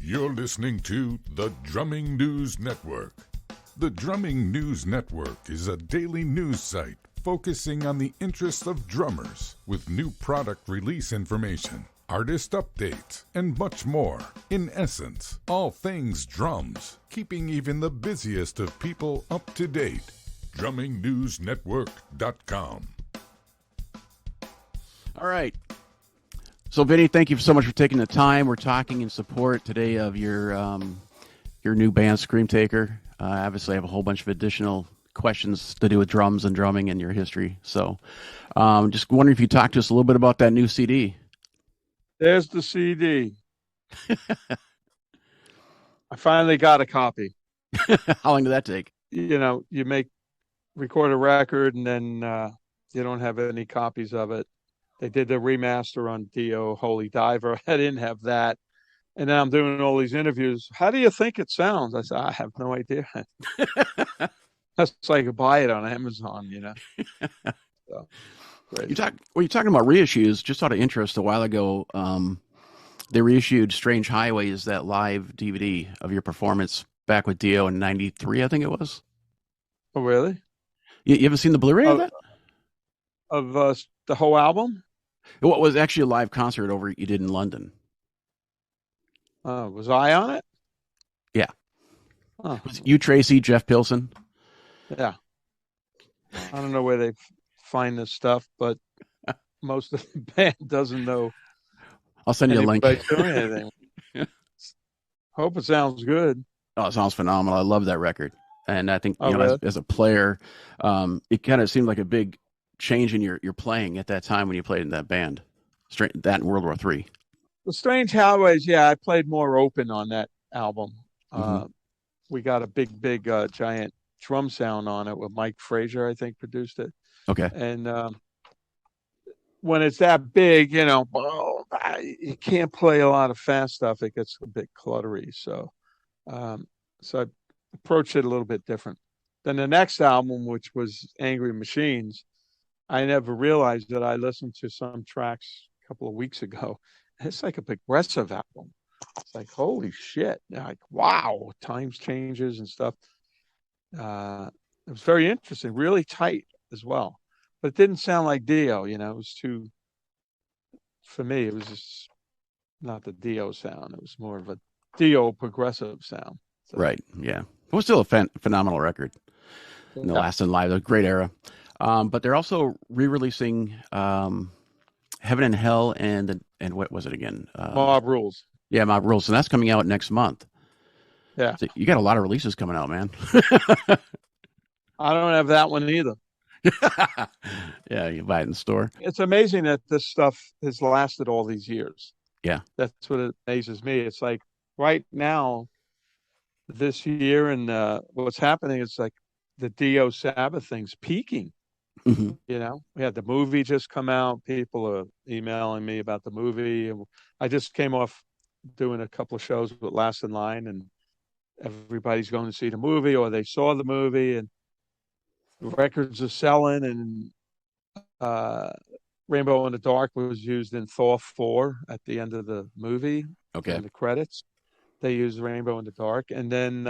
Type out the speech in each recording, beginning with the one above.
You're listening to the Drumming News Network. The Drumming News Network is a daily news site focusing on the interests of drummers with new product release information, artist updates, and much more. In essence, all things drums, keeping even the busiest of people up to date. DrummingNewsNetwork.com. All right. So, Vinny, thank you so much for taking the time. We're talking in support today of your new band, Scream Taker. Obviously, I have a whole bunch of additional questions to do with drums and drumming and your history. So, just wondering if you talk to us a little bit about that new CD. There's the CD. I finally got a copy. How long did that take? You know, record a record, and then you don't have any copies of it. They did the remaster on Dio, Holy Diver. I didn't have that. And now I'm doing all these interviews. How do you think it sounds? I said, I have no idea. That's like buy it on Amazon, you know. So, you're talking about reissues. Just out of interest, a while ago, they reissued Strange Highways, that live DVD of your performance back with Dio in '93, I think it was. Oh, really? You haven't seen the Blu-ray of that? Of the whole album? What was actually a live concert you did in London? Was I on it? Yeah. Oh. Was you, Tracy, Jeff Pilson? Yeah. I don't know where they find this stuff, but most of the band doesn't know. I'll send you a link. Doing anything. Hope it sounds good. Oh, it sounds phenomenal. I love that record. And I think, really? as a player, it kind of seemed like a big change in your playing at that time when you played in that band, that in World War III. The Strange Highways, yeah, I played more open on that album. We got a big, giant drum sound on it with Mike Frazier, I think, produced it. Okay. And when it's that big, you can't play a lot of fast stuff. It gets a bit cluttery. So I approached it a little bit different. Then the next album, which was Angry Machines, I never realized that I listened to some tracks a couple of weeks ago. It's like a progressive album. It's like, holy shit. Like, wow, times changes and stuff. It was very interesting, really tight as well. But it didn't sound like Dio, it was for me, it was just not the Dio sound. It was more of a Dio progressive sound. So. Right, yeah. It was still a phenomenal record. The Last in Live, a great era. But they're also re-releasing Heaven and Hell and what was it again? Mob Rules. Yeah, Mob Rules. And that's coming out next month. Yeah. So you got a lot of releases coming out, man. I don't have that one either. Yeah, you buy it in the store. It's amazing that this stuff has lasted all these years. Yeah. That's what amazes me. It's like right now, this year, and what's happening is like the Dio Sabbath thing's peaking. Mm-hmm. We had the movie just come out. People are emailing me about the movie. I just came off doing a couple of shows with Last in Line, and everybody's going to see the movie, or they saw the movie, and the records are selling. And Rainbow in the Dark was used in Thor 4 at the end of the movie. Okay. In the credits, they used Rainbow in the Dark, and then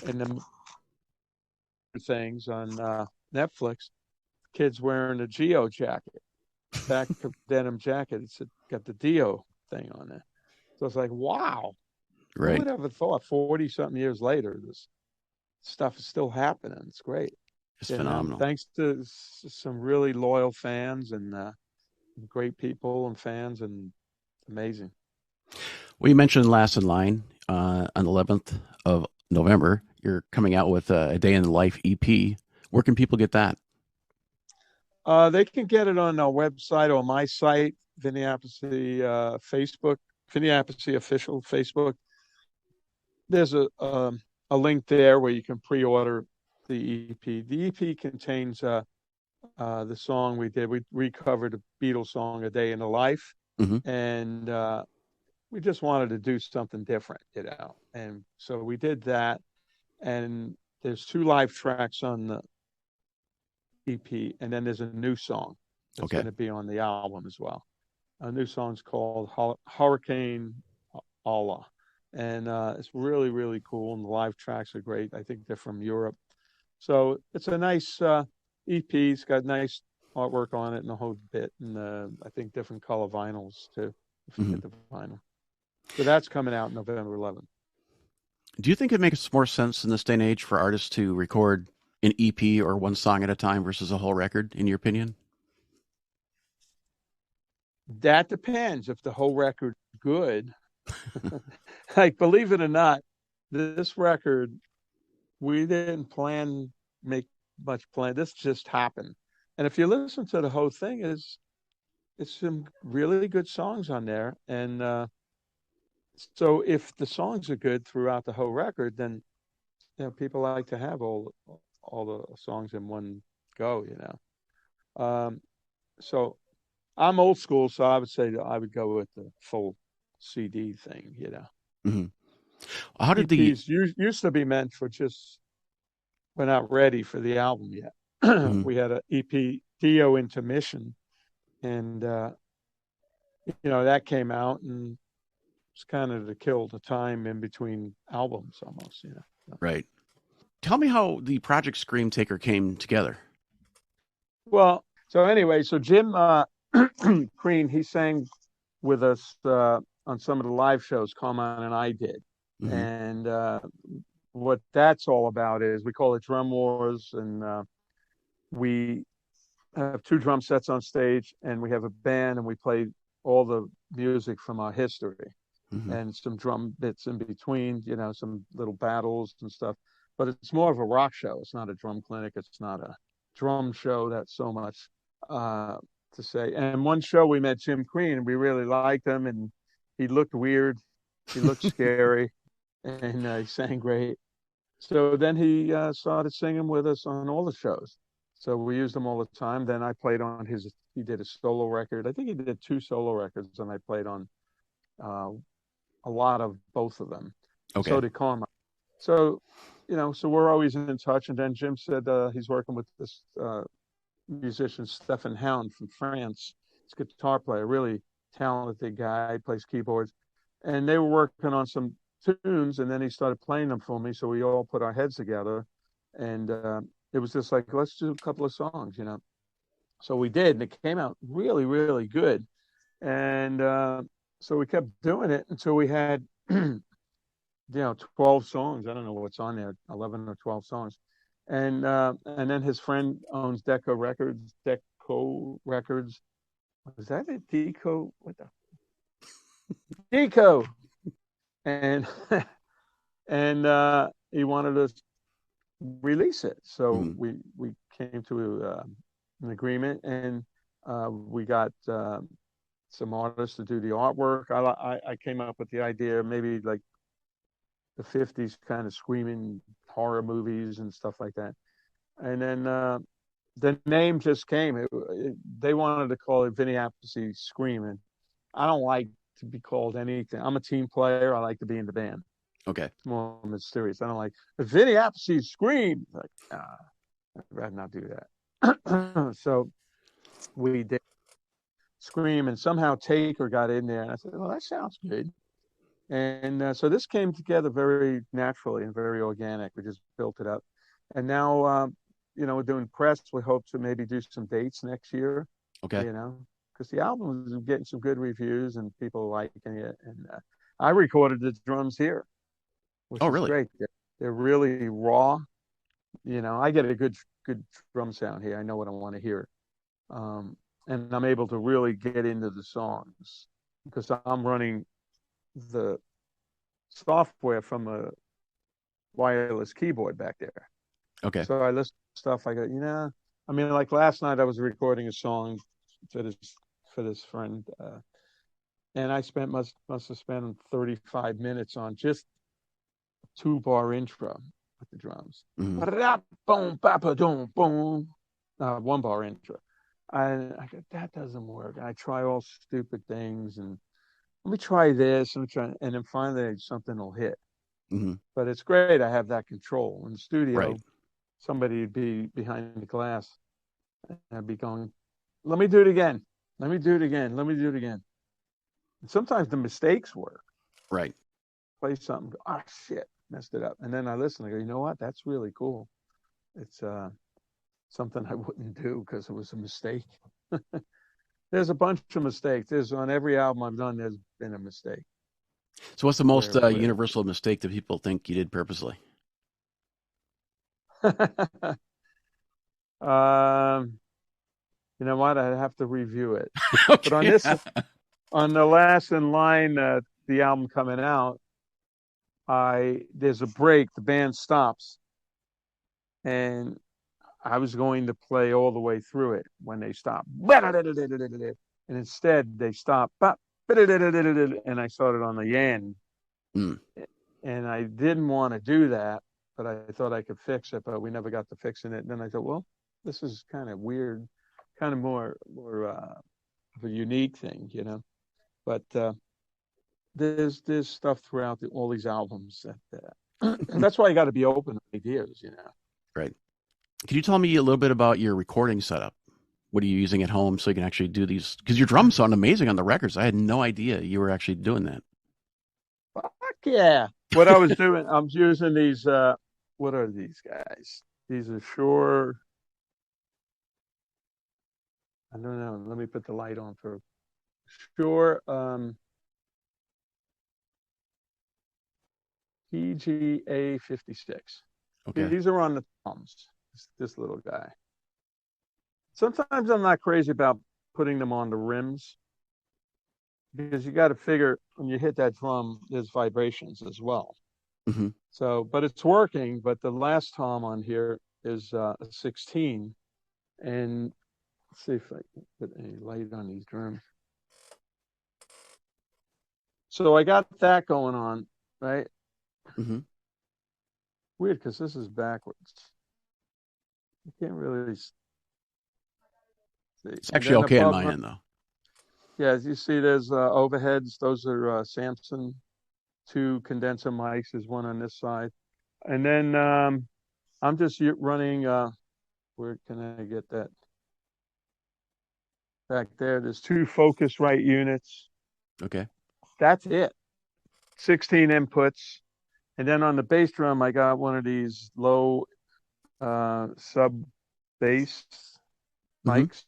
in the things on Netflix, kids wearing a Geo jacket, back denim jacket. It's got the Dio thing on it. So it's like, wow. Right. Who would ever thought 40-something years later, this stuff is still happening? It's great. It's phenomenal. Thanks to some really loyal fans and great people and fans, and amazing. Well, you mentioned Last in Line on the 11th of November. You're coming out with a Day in the Life EP. Where can people get that? They can get it on our website or my site, Vinny Appice Facebook, Vinny Appice official Facebook. There's a link there where you can pre-order the EP. The EP contains the song we did. We recovered a Beatles song, A Day in the Life, and we just wanted to do something different, And so we did that. And there's 2 live tracks on the EP, and then there's a new song that's going to be on the album as well. A new song's called Hurricane Allah, and it's really, really cool. And the live tracks are great. I think they're from Europe. So it's a nice EP. It's got nice artwork on it and the whole bit, and I think different color vinyls too, if you Hmm. get the vinyl. So that's coming out November 11th. Do you think it makes more sense in this day and age for artists to record an EP or one song at a time versus a whole record, in your opinion? That depends if the whole record's good. Like, believe it or not, this record, we didn't make much plan. This just happened. And if you listen to the whole thing, it's some really good songs on there. And so if the songs are good throughout the whole record, then people like to have all the songs in one go, So I'm old school, so I would say that I would go with the full CD thing. Hmm. How did the EPs used to be meant for just we're not ready for the album yet. mhm. We had an EP Dio intermission, and that came out, and it's kind of to kill the time in between albums almost. Right? Tell me how the Project Scream Taker came together. Well, so anyway, so Jim Crean, he sang with us on some of the live shows Carmine and I did. Hmm. And what that's all about is we call it Drum Wars, and we have two drum sets on stage, and we have a band, and we play all the music from our history Hmm. and some drum bits in between, some little battles and stuff. But it's more of a rock show. It's not a drum clinic. It's not a drum show. That's so much uh, to say. And one show we met Jim Crean, and we really liked him, and he looked weird. He looked scary, and he sang great. So then he started singing with us on all the shows. So we used him all the time. Then I played on he did a solo record. I think he did two solo records, and I played on uh, a lot of both of them. So Okay. did Karma. So, so we're always in touch. And then Jim said he's working with this musician, Stefan Hound from France. He's a guitar player, really talented guy, plays keyboards. And they were working on some tunes, and then he started playing them for me. So we all put our heads together, and it was just like, let's do a couple of songs. So we did, and it came out really, really good. And so we kept doing it until we had, 12 songs. I don't know what's on there, 11 or 12 songs. And then his friend owns Deco Records. Was that it? Deco? What the? Deco. And and he wanted to release it. So Hmm. we came to an agreement, and we got some artists to do the artwork. I came up with the idea, maybe like the 50s kind of screaming horror movies and stuff like that. And then the name just came. They wanted to call it Vinny Appice Scream, and I don't like to be called anything. I'm a team player. I like to be in the band. Okay. It's more mysterious. I don't like Vinny Appice Scream. Like, I'd rather not do that. So we did Scream, and somehow Taker got in there, and I said, "Well, that sounds good." And so this came together very naturally and very organic. We just built it up, and now we're doing press. We hope to maybe do some dates next year. Okay. Because the album is getting some good reviews and people liking it. And I recorded the drums here, Oh, which is really? great. They're really raw. I get a good drum sound here. I know what I want to hear, and I'm able to really get into the songs because I'm running the software from a wireless keyboard back there. Okay. So I listen to stuff like that. I mean, like last night I was recording a song for this friend, and I must have spent 35 minutes on just a 2-bar intro with the drums. Hmm. Boom, papa, boom, boom. 1-bar intro. I go, that doesn't work. I try all stupid things, and let me try this, and then finally something will hit. Hmm. But it's great. I have that control in the Right. studio. Somebody would be behind the glass, and I'd be going, "Let me do it again. Let me do it again. Let me do it again." And sometimes the mistakes work. Right. play something. Oh shit, messed it up. And then I listen. I go, you know what? That's really cool. It's something I wouldn't do because it was a mistake. There's a bunch of mistakes. There's on every album I've done. There's been a mistake. So what's the most Where- universal mistake that people think you did purposely? You know what? I'd have to review it. Okay. But on this, on the last in line, the album coming out, there's a break. The band stops, and I was going to play all the way through it when they stopped. And instead, they stopped. And I started on the end. Mm. And I didn't want to do that, but I thought I could fix it, but we never got to fixing it. And then I thought, well, this is kind of weird, kind of more of a unique thing, you know. But there's stuff throughout all these albums that that's why you got to be open to ideas, you know. Right. Can you tell me a little bit about your recording setup? What are you using at home so you can actually do these? Because your drums sound amazing on the records. I had no idea you were actually doing that. Fuck yeah. What I was doing, I'm using these, what are these guys? These are Shure. I don't know. Let me put the light on for Shure. PGA 56. Okay. These are on the toms. This little guy. Sometimes I'm not crazy about putting them on the rims because you got to figure when you hit that drum, there's vibrations as well. Mm-hmm. So, but it's working. But the last tom on here is a 16, and let's see if I can put any light on these drums. So I got that going on, right? Mm-hmm. Weird because this is backwards. You can't really see. It's actually okay on my end, though. Yeah, as you see, there's overheads. Those are Samson. 2 condenser mics. There's one on this side. And then I'm just running, where can I get that? Back there, there's 2 Focusrite units. Okay. That's it. 16 inputs. And then on the bass drum, I got one of these low sub bass mics.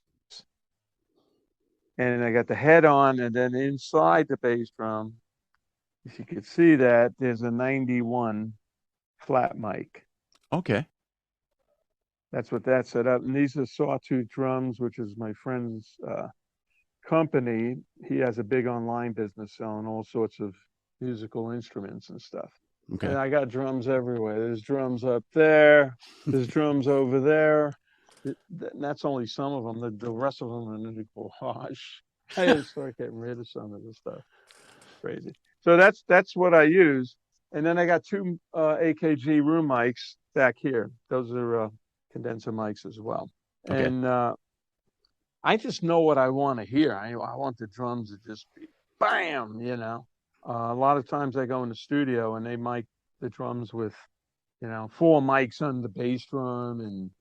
And I got the head on, and then inside the bass drum, if you could see that, there's a 91 flat mic. Okay. That's what that set up. And these are Sawtooth Drums, which is my friend's company. He has a big online business selling all sorts of musical instruments and stuff. Okay. And I got drums everywhere. There's drums up there. There's drums over there. And that's only some of them. The rest of them are in the garage. I had to start getting rid of some of this stuff. Crazy. So that's what I use. And then I got 2 AKG room mics back here. Those are condenser mics as well. Okay. And I just know what I want to hear. I want the drums to just be bam, you know. A lot of times I go in the studio and they mic the drums with, 4 mics on the bass drum and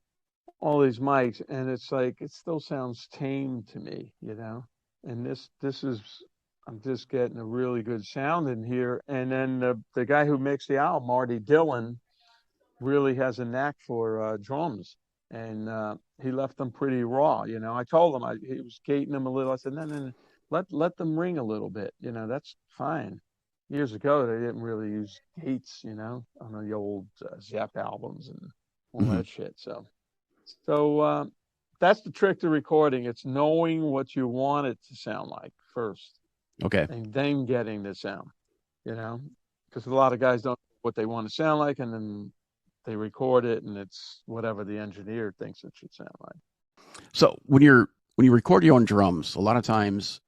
all these mics, and it's like it still sounds tame to me, you know. And this is, I'm just getting a really good sound in here. And then the guy who mixed the album, Marty Dillon, really has a knack for drums, and he left them pretty raw. You know, I told him he was gating them a little. I said, no, let them ring a little bit. You know, that's fine. Years ago, they didn't really use gates, you know, on the old Zepp albums and all that shit. So that's the trick to recording. It's knowing what you want it to sound like first. Okay. And then getting the sound, you know, because a lot of guys don't know what they want to sound like, and then they record it and it's whatever the engineer thinks it should sound like. So when you record your own drums, a lot of times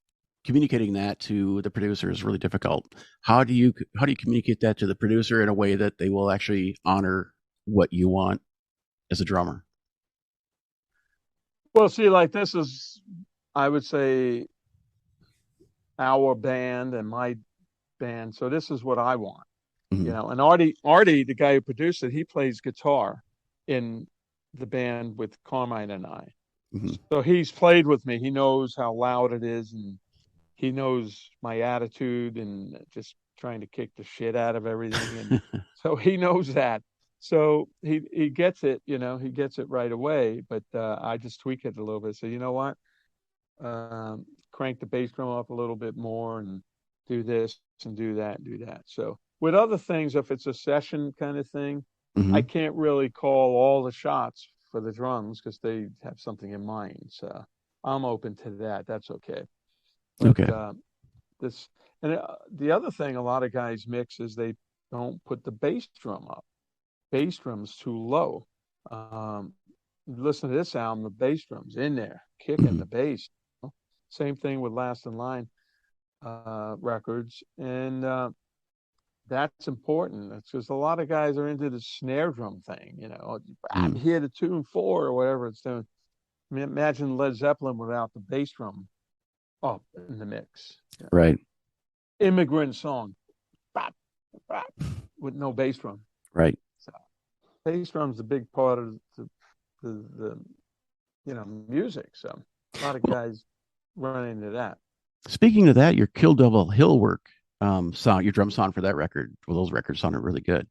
communicating that to the producer is really difficult. How do you communicate that to the producer in a way that they will actually honor what you want as a drummer? Well, see, like this is, I would say, our band and my band. So this is what I want, Mm-hmm. you know. And Artie, the guy who produced it, he plays guitar in the band with Carmine and I. Mm-hmm. So he's played with me. He knows how loud it is, and he knows my attitude, and just trying to kick the shit out of everything, and so he knows that. So he gets it, he gets it right away. But I just tweak it a little bit. So you know what? Crank the bass drum up a little bit more, and do this and do that and do that. So with other things, if it's a session kind of thing, I can't really call all the shots for the drums because they have something in mind. So I'm open to that. That's okay. But, Okay. The other thing a lot of guys mix is they don't put the bass drum up. Bass drum's too low. Listen to this album, the bass drum's in there, kicking the bass. Same thing with Last in Line records. And that's important. It's because a lot of guys are into the snare drum thing, I'm here to tune 4 or whatever it's doing. I mean, imagine Led Zeppelin without the bass drum up in the mix. Right. Immigrant Song, bop, bop, with no bass drum. Right. So bass drum's a big part of the music. So a lot of guys run into that. Speaking of that, your Kill Devil Hill work sound, your drum sound for that record, well, those records sounded really good.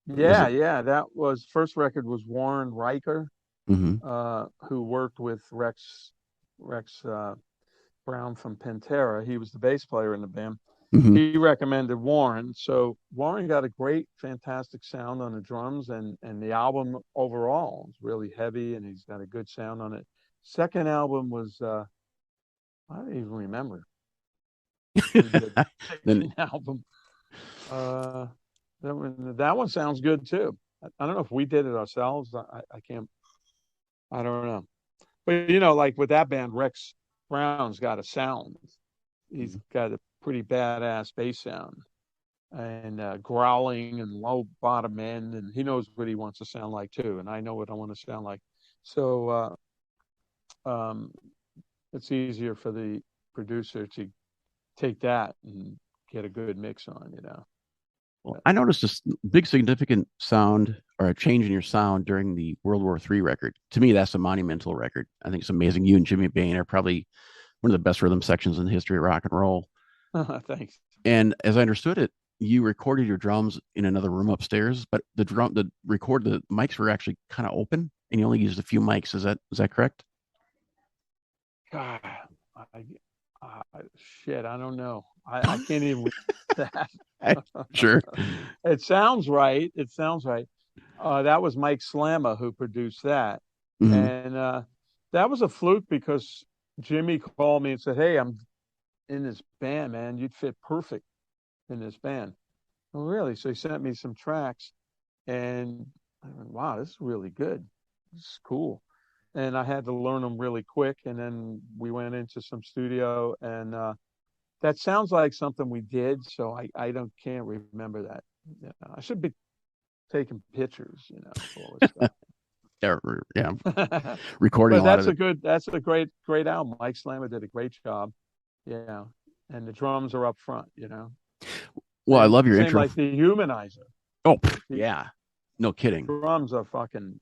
Yeah. That was first record was Warren Riker, who worked with Rex Brown from Pantera. He was the bass player in the band. He recommended Warren. So Warren got a great, fantastic sound on the drums, and the album overall is really heavy, and he's got a good sound on it. Second album was I don't even remember. The album. That one sounds good too. I don't know if we did it ourselves. I can't. I don't know. But like with that band, Rex Brown's got a sound. He's got a pretty badass bass sound, and growling and low bottom end, and he knows what he wants to sound like too, and I know what I want to sound like. So it's easier for the producer to take that and get a good mix on, Well, I noticed a big significant sound or a change in your sound during the World War III record. To me, that's a monumental record. I think it's amazing. You and Jimmy Bain are probably one of the best rhythm sections in the history of rock and roll. Thanks. And as I understood it, you recorded your drums in another room upstairs, but the mics were actually kind of open, and you only used a few mics. Is that correct? God, shit, I don't know. I can't even that. Sure. It sounds right. That was Mike Slamma who produced that. And that was a fluke because Jimmy called me and said, "Hey, I'm in this band, man. You'd fit perfect in this band." Oh, really? So he sent me some tracks, and I went, "Wow, this is really good. This is cool." And I had to learn them really quick. And then we went into some studio, and that sounds like something we did. So I can't remember that. I should be taking pictures, for all this stuff. Yeah. Recording. But that's a great album. Mike Slammer did a great job. Yeah. And the drums are up front, Well, I love your intro. Like the Humanizer. Oh, yeah. No kidding. Drums are fucking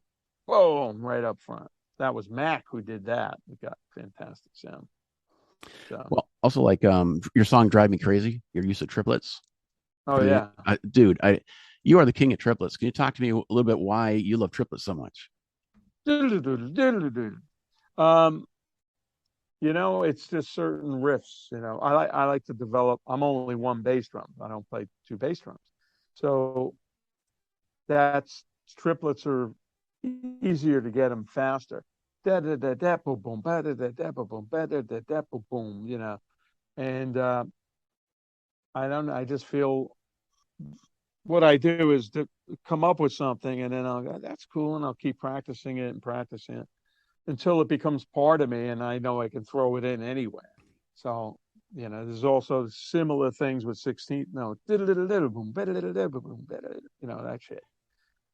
boom right up front. That was Mac who did that. We got fantastic sound. So. Well, also like your song "Drive Me Crazy," your use of triplets. Oh yeah, dude, you are the king of triplets. Can you talk to me a little bit why you love triplets so much? It's just certain riffs. I like to develop. I'm only one bass drum. I don't play two bass drums, so that's triplets are easier to get them faster. Da da da da boom boom ba da da da boom ba da da da boom. And I don't know. I just feel what I do is to come up with something, and then I'll go, "That's cool," and I'll keep practicing it until it becomes part of me, and I know I can throw it in anywhere. So there's also similar things with 16th note. That shit.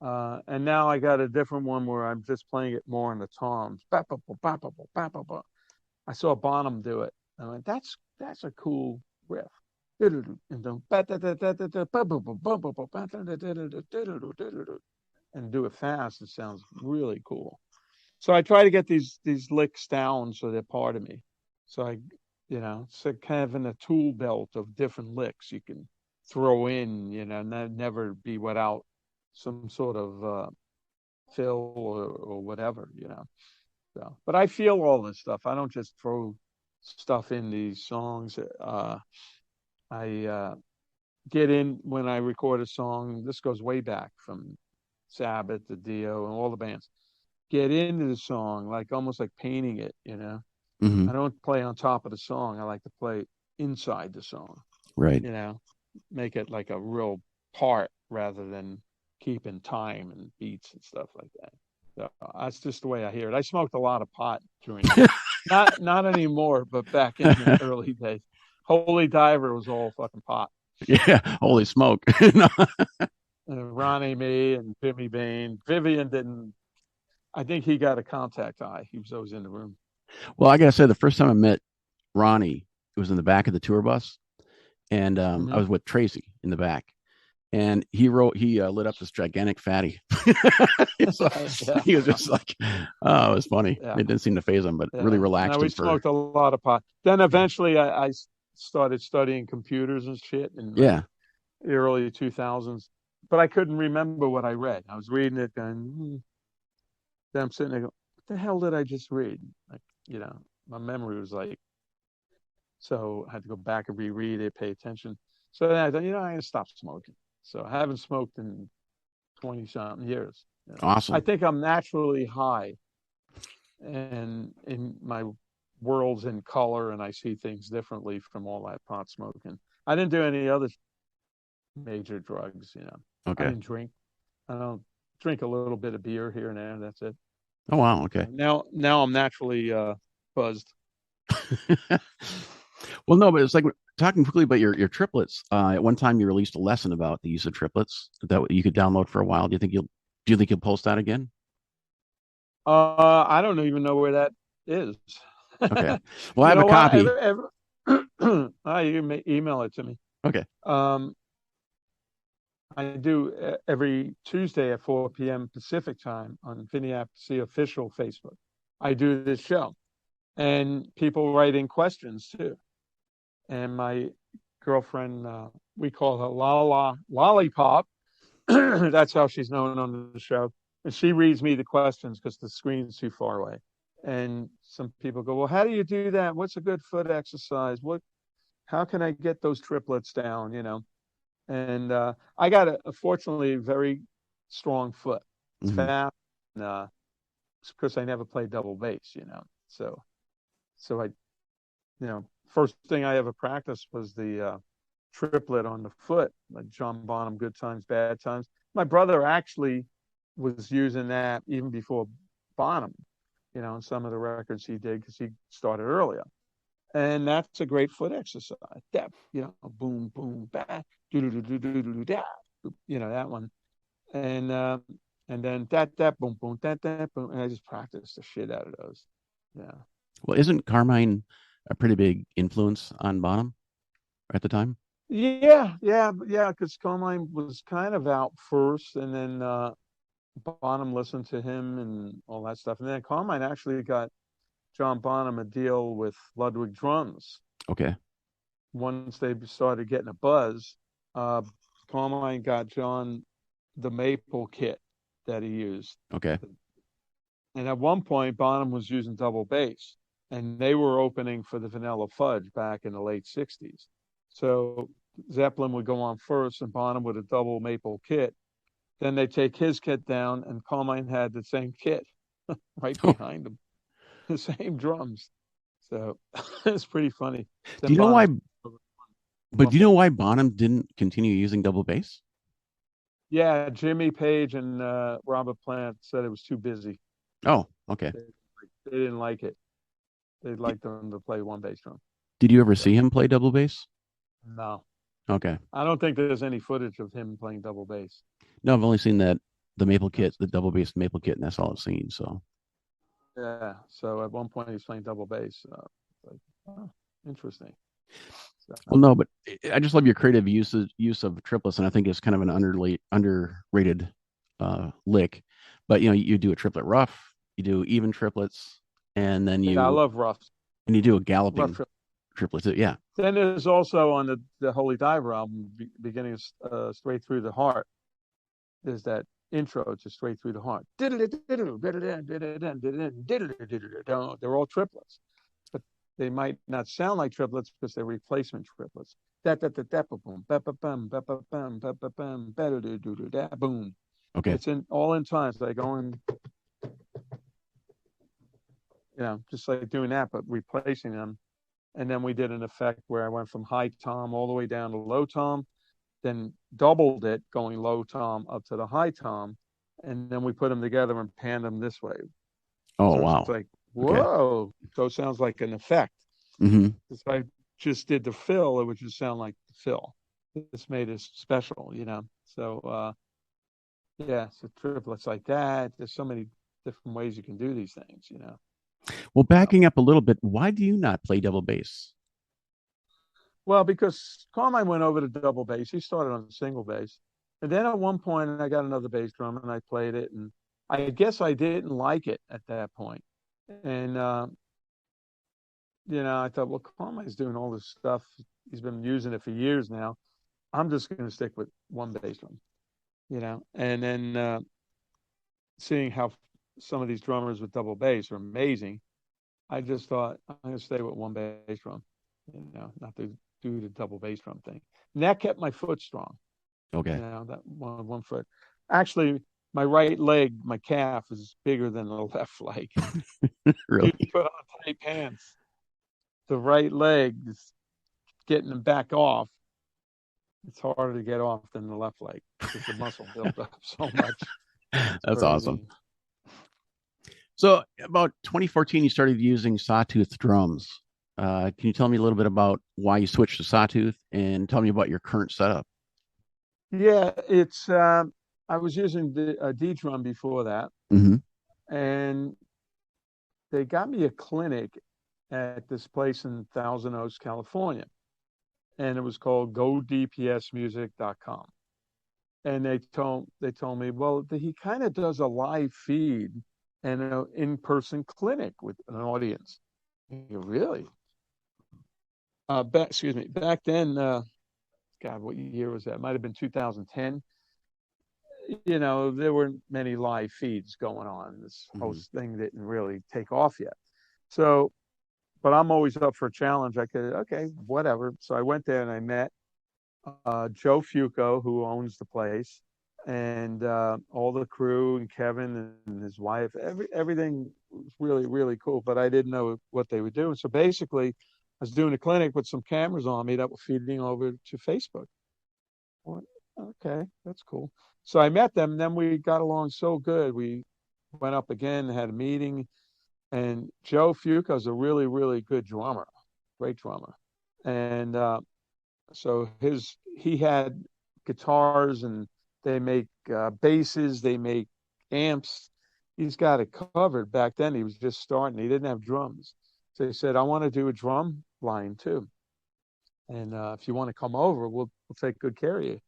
And now I got a different one where I'm just playing it more in the toms. I saw Bonham do it. I went, that's a cool riff. And do it fast. It sounds really cool. So I try to get these licks down so they're part of me. So it's kind of in a tool belt of different licks you can throw in, never be without some sort of fill or whatever. So, but I feel all this stuff. I don't just throw stuff in these songs. I get in when I record a song. This goes way back from Sabbath to Dio and all the bands. Get into the song, like almost like painting it. Mm-hmm. I don't play on top of the song. I like to play inside the song. Right. Make it like a real part rather than keeping time and beats and stuff like that. So that's just the way I hear it. I smoked a lot of pot during not anymore, but back in the early days. Holy Diver was all fucking pot. Yeah, holy smoke. Ronnie, me, and Jimmy Bain. Vivian didn't. I think he got a contact eye. He was always in the room. Well, I gotta say, the first time I met Ronnie, it was in the back of the tour bus, and I was with Tracy in the back, and he lit up this gigantic fatty. So, yeah. He was just like, oh, it was funny. Yeah. It didn't seem to faze him, but really relaxed. No, we smoked a lot of pot. Then eventually I started studying computers and shit in the early 2000s, but I couldn't remember what I read. I was reading it going, then I'm sitting there going, what the hell did I just read? Like, my memory was like, so I had to go back and reread it, pay attention. So then I thought, I'm going to stop smoking. So I haven't smoked in 20-something years. Awesome. I think I'm naturally high, and in my world's in color, and I see things differently from all that pot smoking. I didn't do any other major drugs. Okay. I didn't drink. I don't drink a little bit of beer here and there. That's it. Oh wow. Okay. Now I'm naturally buzzed. Well, no, but it's like talking quickly about your triplets. At one time, you released a lesson about the use of triplets that you could download for a while. Do you think you'll post that again? I don't even know where that is. Okay. Well, I have a copy. You can email it to me. Okay. I do every Tuesday at 4 p.m. Pacific time on Vinny Appice official Facebook. I do this show, and people write in questions too. And my girlfriend, we call her Lollipop. That's how she's known on the show. And she reads me the questions because the screen's too far away. And some people go, well, how do you do that? What's a good foot exercise? How can I get those triplets down? And I got fortunately a very strong foot. It's fast, because I never played double bass, So I, first thing I ever practiced was the triplet on the foot, like John Bonham, Good Times, Bad Times. My brother actually was using that even before Bonham, in some of the records he did, because he started earlier. And that's a great foot exercise. That, boom, boom, back, that, that one. And then that, boom, boom, that, boom. And I just practiced the shit out of those. Yeah. Well, isn't Carmine a pretty big influence on Bonham at the time? Yeah, because Carmine was kind of out first, and then Bonham listened to him and all that stuff. And then Carmine actually got John Bonham a deal with Ludwig Drums. Okay. Once they started getting a buzz, Carmine got John the maple kit that he used. Okay. And at one point, Bonham was using double bass, and they were opening for the Vanilla Fudge back in the late 60s. So Zeppelin would go on first, and Bonham with a double maple kit. Then they take his kit down, and Carmine had the same kit right behind him, the same drums. So it's pretty funny. Do you know why? But do you know why Bonham didn't continue using double bass? Yeah, Jimmy Page and Robert Plant said it was too busy. Oh, okay. They didn't like it. They liked them to play one bass drum. Did you ever see him play double bass? No. Okay. I don't think there's any footage of him playing double bass. No, I've only seen the maple kit, the double bass maple kit, and that's all I've seen. So. Yeah. So at one point he was playing double bass. Interesting. So. Well, no, but I just love your creative use of triplets, and I think it's kind of an underrated lick. But you do a triplet rough, you do even triplets, and then I love roughs. And you do a galloping. Triplets, yeah. Then there's also on the Holy Diver album, beginning of Straight Through the Heart. There's that intro to Straight Through the Heart. They're all triplets, but they might not sound like triplets because they're replacement triplets. Boom. Okay. It's all in time. So they go in, just like doing that, but replacing them. And then we did an effect where I went from high tom all the way down to low tom, then doubled it, going low tom up to the high tom, and then we put them together and panned them this way. Oh, so wow. It's like, whoa. Okay. So it sounds like an effect. Mm-hmm. If I just did the fill, it would just sound like the fill. This made it special, So, so triplets like that. There's so many different ways you can do these things, Well, backing up a little bit, why do you not play double bass? Well, because Carmine went over to double bass. He started on single bass. And then at one point, I got another bass drum and I played it. And I guess I didn't like it at that point. And, I thought, well, Carmine's doing all this stuff. He's been using it for years now. I'm just going to stick with one bass drum, And then seeing how some of these drummers with double bass are amazing, I just thought, I'm going to stay with one bass drum, not to do the double bass drum thing. And that kept my foot strong. Okay. That one foot. Actually, my right leg, my calf is bigger than the left leg. Really? You put on tight pants. The right leg is getting them back off. It's harder to get off than the left leg because the muscle built up so much. That's awesome. So about 2014, you started using sawtooth drums. Can you tell me a little bit about why you switched to sawtooth and tell me about your current setup? Yeah, it's I was using the D drum before that, and they got me a clinic at this place in Thousand Oaks, California, and it was called GoDPSmusic.com. And they told me, well, he kind of does a live feed and an in-person clinic with an audience. Really? Back then, God, what year was that? It might have been 2010. There weren't many live feeds going on. This whole thing didn't really take off yet. So, but I'm always up for a challenge. Okay, whatever. So I went there and I met Joe Fuco, who owns the place, and all the crew, and Kevin and his wife. Everything was really, really cool, but I didn't know what they were doing. So basically, I was doing a clinic with some cameras on me that were feeding over to Facebook. Well, okay, that's cool. So I met them, and then we got along so good. We went up again, had a meeting, and Joe Fuco is a really, really good drummer, great drummer. And so he had guitars, and they make basses, they make amps. He's got it covered. Back then, he was just starting. He didn't have drums. So he said, I want to do a drum line too. And if you want to come over, we'll take good care of you.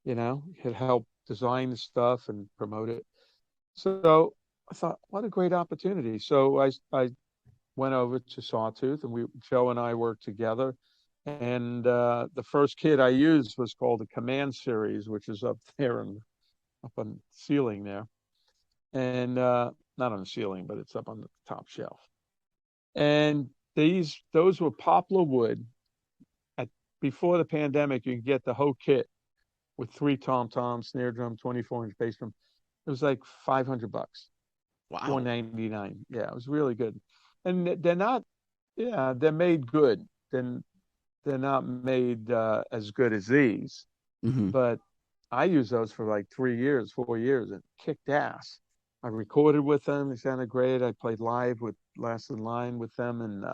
He'd help design the stuff and promote it. So I thought, what a great opportunity. So I went over to Sawtooth, and Joe and I worked together. And the first kit I used was called the Command Series, which is up there and up on the ceiling there. And not on the ceiling, but it's up on the top shelf. And those were poplar wood. Before the pandemic, you could get the whole kit with 3 tom-toms, snare drum, 24-inch bass drum. It was like $500. Wow. $499. Yeah, it was really good. And they're made good. Then they're not made as good as these. But I used those for like 4 years, and kicked ass. I recorded with them. They sounded great. I played live with Last in Line with them. And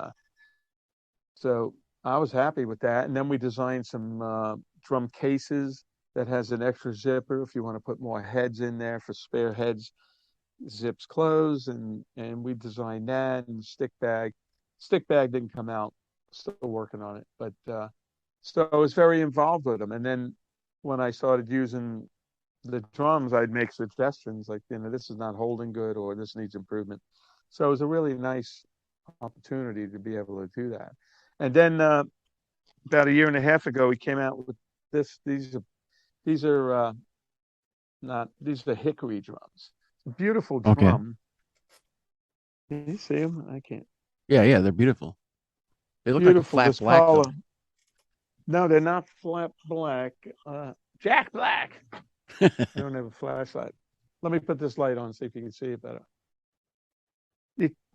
so I was happy with that. And then we designed some drum cases that has an extra zipper if you want to put more heads in there for spare heads. Zips close, and we designed that. And stick bag didn't come out. Still working on it, but so I was very involved with them. And then when I started using the drums, I'd make suggestions like, this is not holding good, or this needs improvement. So it was a really nice opportunity to be able to do that. And then about a year and a half ago, he came out with this. These are not these are hickory drums. Beautiful Okay. drum. Can you see them? I can't. Yeah, they're beautiful. They look like a Beautiful. flat This black though. color. No, they're not flat black. Jack Black. I don't have a flashlight. Let me put this light on, see if you can see it better.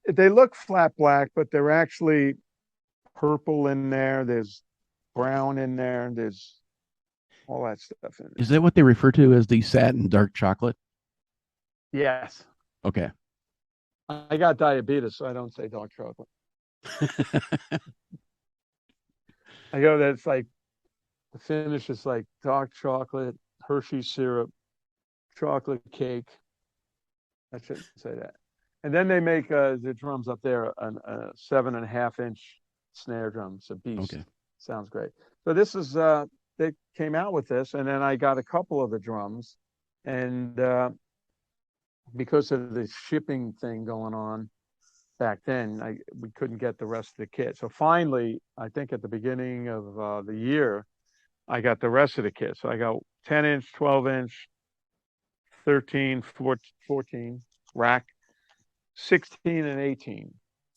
They look flat black, but they're actually purple in there. There's brown in there. There's all that stuff in Is there. that what they refer to as the satin dark chocolate? Yes. Okay. I got diabetes, so I don't say dark chocolate. I go that it's like the finish is like dark chocolate, Hershey syrup, chocolate cake. I shouldn't say that. And then they make the drums up there, a 7.5-inch snare drum. It's a beast. Okay. Sounds great. So this is they came out with this, and then I got a couple of the drums, and because of the shipping thing going on back then, we couldn't get the rest of the kit. So finally, I think at the beginning of the year, I got the rest of the kit. So I got 10-inch, 12-inch, 13, 14 rack, 16 and 18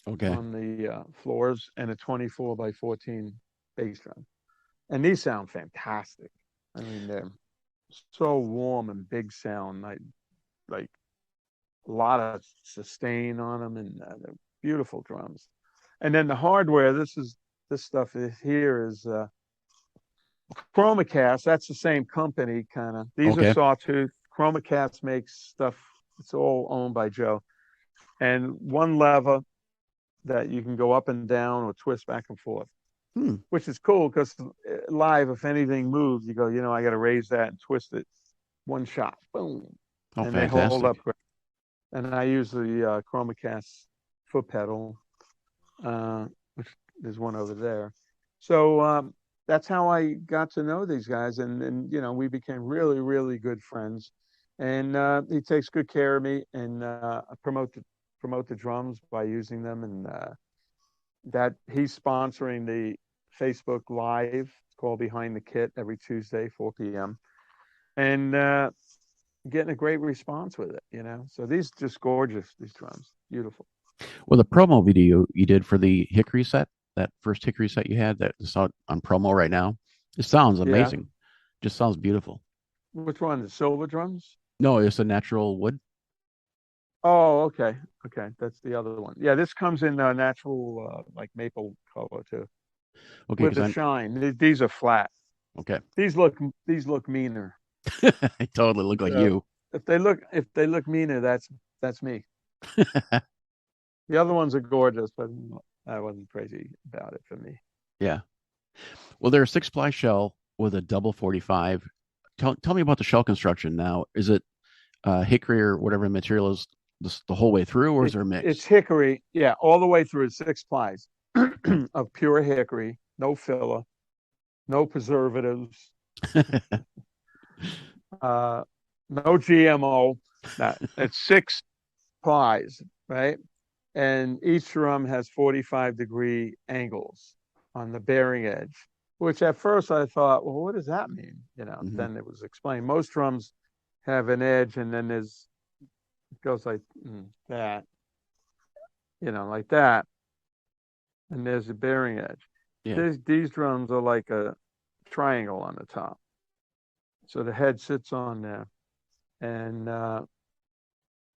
Okay. on the floors, and a 24 by 14 bass drum. And these sound fantastic. I mean, they're so warm and big sound. Like a lot of sustain on them, and they're beautiful drums. And then the hardware, this stuff here is Chromacast. That's the same company, kind of. These are Okay. Sawtooth. Chromacast makes stuff. It's all owned by Joe. And one lever that you can go up and down or twist back and forth, which is cool because live, if anything moves, you go, I got to raise that and twist it. One shot, boom, Oh, and they hold fantastic. up. And I use the Chromacast foot pedal, which there's one over there. So that's how I got to know these guys, and we became really, really good friends. And he takes good care of me, and promote the drums by using them, and that he's sponsoring the Facebook Live. It's called Behind the Kit every Tuesday, 4 p.m. And getting a great response with it, So these just gorgeous, these drums, beautiful. Well, the promo video you did for the Hickory set, that first Hickory set you had that is out on promo right now, it sounds amazing. Yeah. Just sounds beautiful. Which one? The silver drums? No, it's a natural wood. Oh, okay. Okay. That's the other one. Yeah, this comes in natural, like maple color too. Okay, With the shine. These are flat. Okay. These look meaner. I totally look like you. If they look meaner, that's me. The other ones are gorgeous, but I wasn't crazy about it for me. Yeah. Well, they're a 6-ply shell with a double 45. Tell me about the shell construction now. Is it hickory or whatever material is the whole way through, or is there a mix? It's hickory, yeah, all the way through. 6 plies of pure hickory, no filler, no preservatives, no GMO. It's 6 plies, right? And each drum has 45-degree angles on the bearing edge, which at first I thought, well, what does that mean? Then it was explained. Most drums have an edge, and then it goes like that, like that. And there's a bearing edge. Yeah. These drums are like a triangle on the top. So the head sits on there and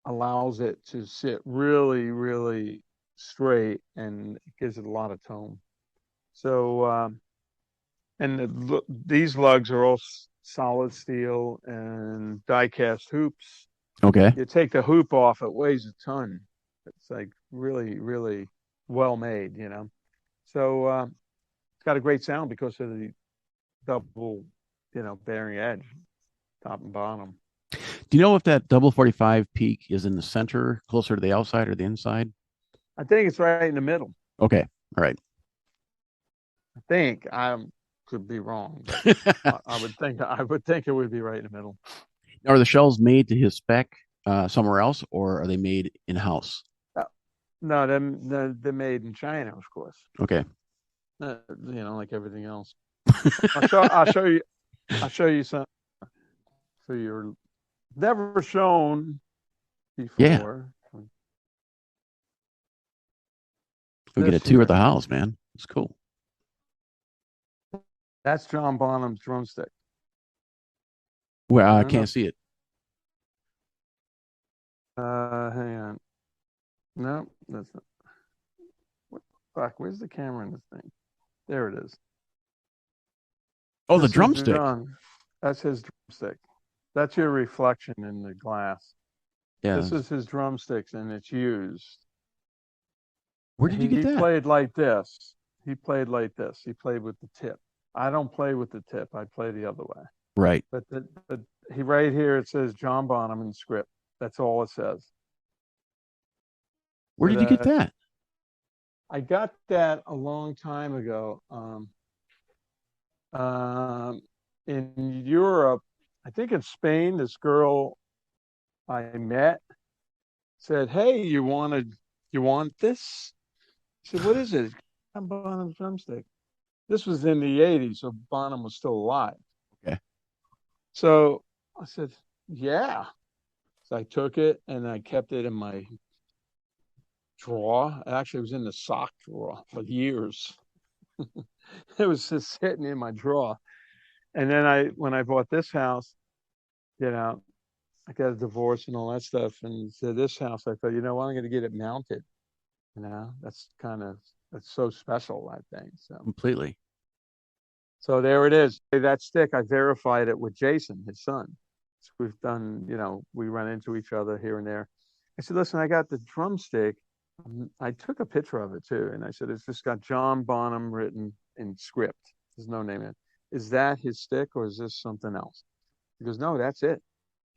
allows it to sit really, really straight, and it gives it a lot of tone. So, and these lugs are all solid steel and die-cast hoops. Okay. You take the hoop off, it weighs a ton. It's like really, really well made, So it's got a great sound because of the double, bearing edge, top and bottom. Do you know if that double 45 peak is in the center, closer to the outside or the inside? I think it's right in the middle. Okay. All right. I think I could be wrong. I would think it would be right in the middle. Are the shells made to his spec somewhere else, or are they made in house? No, they're made in China, of course. Okay. Like everything else. I'll show you some. So you're never shown Yeah. before. We get a This tour of here. the house, man. It's cool. That's John Bonham's drumstick. Well, I No, no. can't see it. Hang on. No, that's not. What the fuck? Where's the camera in this thing? There it is. Oh, the This is drumstick. John. That's his drumstick. That's your reflection in the glass. Yeah. This is his drumsticks, and it's used. Where did you get He that? played like this. He played like this. He played with the tip. I don't play with the tip. I play the other way. Right. But he right here it says John Bonham in script. That's all it says. Where did you get that? I got that a long time ago. In Europe, I think in Spain, this girl I met said, "Hey, you want this?" I said, "What is it?" John Bonham's drumstick. This was in the 80s, so Bonham was still alive. Okay. So I said, "Yeah." So I took it and I kept it in my drawer. Actually, it was in the sock drawer for years. It was just sitting in my drawer. And then when I bought this house, I got a divorce and all that stuff. And so this house, I thought, what, I'm going to get it mounted. That's so special, that thing. Completely. So there it is. That stick, I verified it with Jason, his son. So we've done, we run into each other here and there. I said, listen, I got the drumstick. I took a picture of it too. And I said, it's just got John Bonham written in script. There's no name in it. Is that his stick or is this something else? He goes, no, that's it.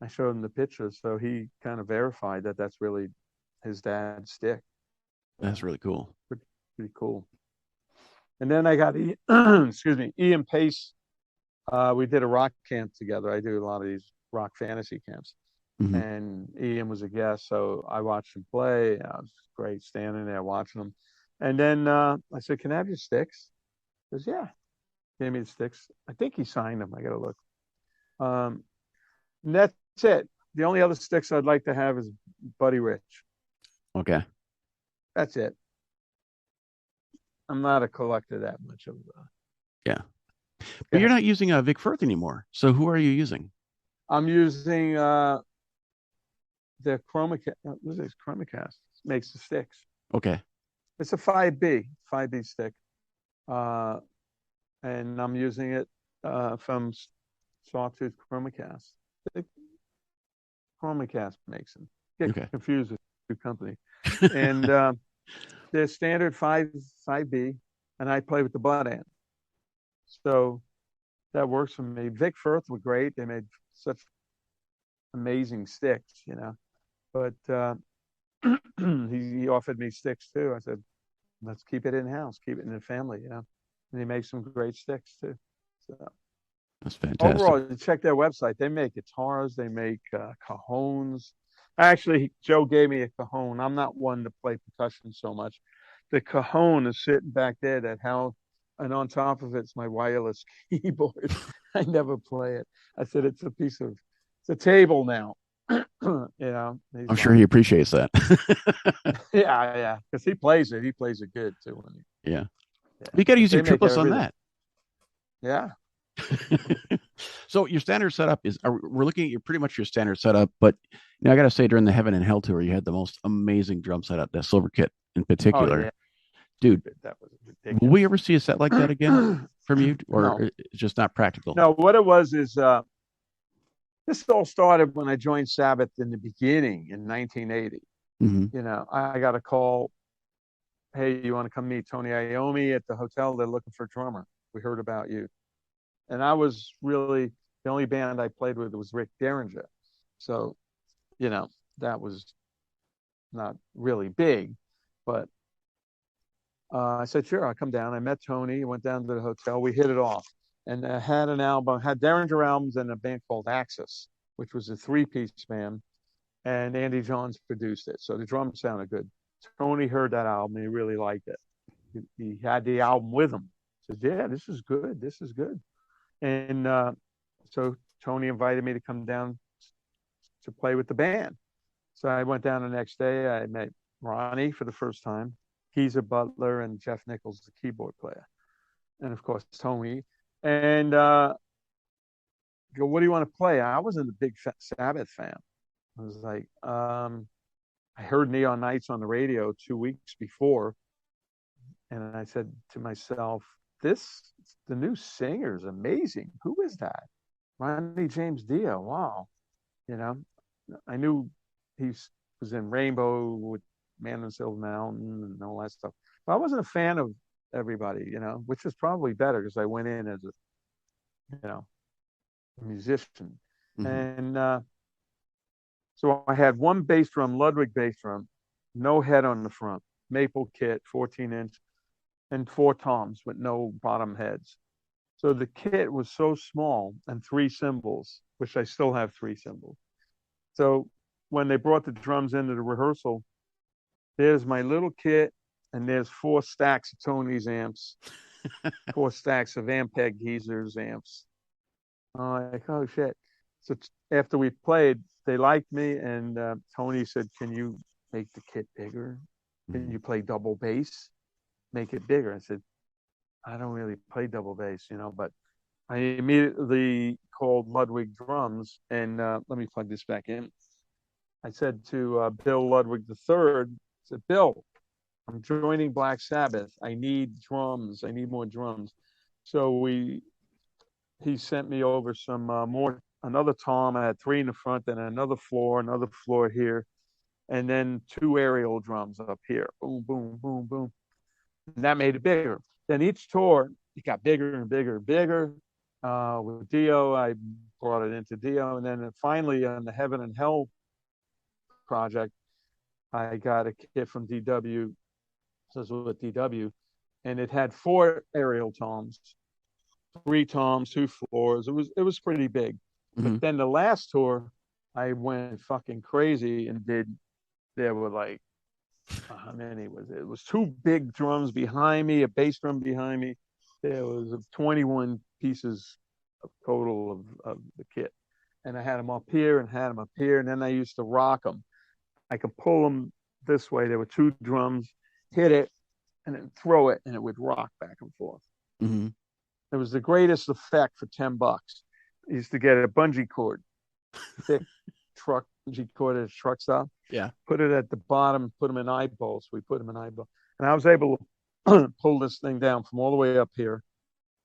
I showed him the picture. So he kind of verified that that's really his dad's stick. That's really cool. Pretty cool. And then I got, excuse me, Ian Pace. We did a rock camp together. I do a lot of these rock fantasy camps. Mm-hmm. And Ian was a guest. So I watched him play. It was great standing there watching him. And then I said, can I have your sticks? He goes, yeah. Gave me the sticks. I think he signed them. I got to look. And that's it. The only other sticks I'd like to have is Buddy Rich. Okay. That's it. I'm not a collector that much of. Yeah. But you're not using Vic Firth anymore. So who are you using? I'm using the Chromacast. What is this? Chromacast makes the sticks. Okay. It's a 5B stick. And I'm using it from Sawtooth Chromacast. Chromacast makes them. Get confused with the company. And they're standard 5B, and I play with the butt end. So that works for me. Vic Firth were great. They made such amazing sticks, But he offered me sticks too. I said, let's keep it in-house, keep it in the family, And they make some great sticks too. So that's fantastic. Overall, check their website. They make guitars. They make cajones. Actually, Joe gave me a cajon. I'm not one to play percussion so much. The cajon is sitting back there. And on top of it's my wireless keyboard. I never play it. I said it's a table now. I'm sure he appreciates that. Yeah, because he plays it. He plays it good too. Yeah. You got to use your triplets on that. Yeah. So your standard setup we're looking at pretty much your standard setup, but I got to say during the Heaven and Hell tour, you had the most amazing drum setup, that Silver Kit in particular. Oh, yeah. Dude, that was ridiculous. Will we ever see a set like that again from you, or No. it's just not practical? No, what it was is this all started when I joined Sabbath in the beginning in 1980. Mm-hmm. I got a call. Hey, you want to come meet Tony Iommi at the hotel? They're looking for a drummer. We heard about you. And I was really, the only band I played with was Rick Derringer. So, that was not really big, but I said, sure, I'll come down. I met Tony, went down to the hotel. We hit it off. And I had Derringer albums and a band called Axis, which was a 3-piece band. And Andy Johns produced it. So the drums sounded good. Tony heard that album. He really liked it. he had the album with him. I said, yeah, this is good. This is good. And so Tony invited me to come down to play with the band. So I went down the next day. I met Ronnie for the first time. He's a butler, and Jeff Nichols, the keyboard player. And of course, Tony. And go, what do you want to play? I wasn't a big Sabbath fan. I was like, I heard Neon Nights on the radio 2 weeks before. And I said to myself, the new singer is amazing. Who is that? Ronnie James Dio. Wow. You know, I knew he was in Rainbow with Man on Silver Mountain and all that stuff. But I wasn't a fan of everybody, which was probably better because I went in as a musician. Mm-hmm. And so I had one bass drum, Ludwig bass drum, no head on the front, maple kit, 14-inch, and 4 toms with no bottom heads. So the kit was so small, and 3 cymbals, which I still have 3 cymbals. So when they brought the drums into the rehearsal, there's my little kit, and there's 4 stacks of Tony's amps, 4 stacks of Ampeg geezers amps. Like, oh shit. So after we played, they liked me, and Tony said, can you make the kit bigger? Can you play double bass? Make it bigger. I said, I don't really play double bass, but I immediately called Ludwig Drums, and let me plug this back in. I said to Bill Ludwig III, I said, Bill, I'm joining Black Sabbath. I need drums. I need more drums. So he sent me over some another tom. I had 3 in the front, then another floor here, and then 2 aerial drums up here. Boom, boom, boom, boom. And that made it bigger. Then each tour, it got bigger and bigger and bigger. With Dio, I brought it into Dio. And then finally on the Heaven and Hell project, I got a kit from DW. So it was with DW. And it had 4 aerial toms, 3 toms, 2 floors. It was pretty big. Mm-hmm. But then the last tour, I went fucking crazy and there were like, how many was it? It was 2 big drums behind me, a bass drum behind me. There was 21 pieces of total of the kit. And I had them up here and had them up here. And then I used to rock them. I could pull them this way. There were 2 drums, hit it, and then throw it, and it would rock back and forth. Mm-hmm. It was the greatest effect for $10. I used to get a bungee cord, thick truck bungee cord at truck stop. Yeah. Put it at the bottom, put them in eyeballs. We put them in eyeballs. And I was able to pull this thing down from all the way up here.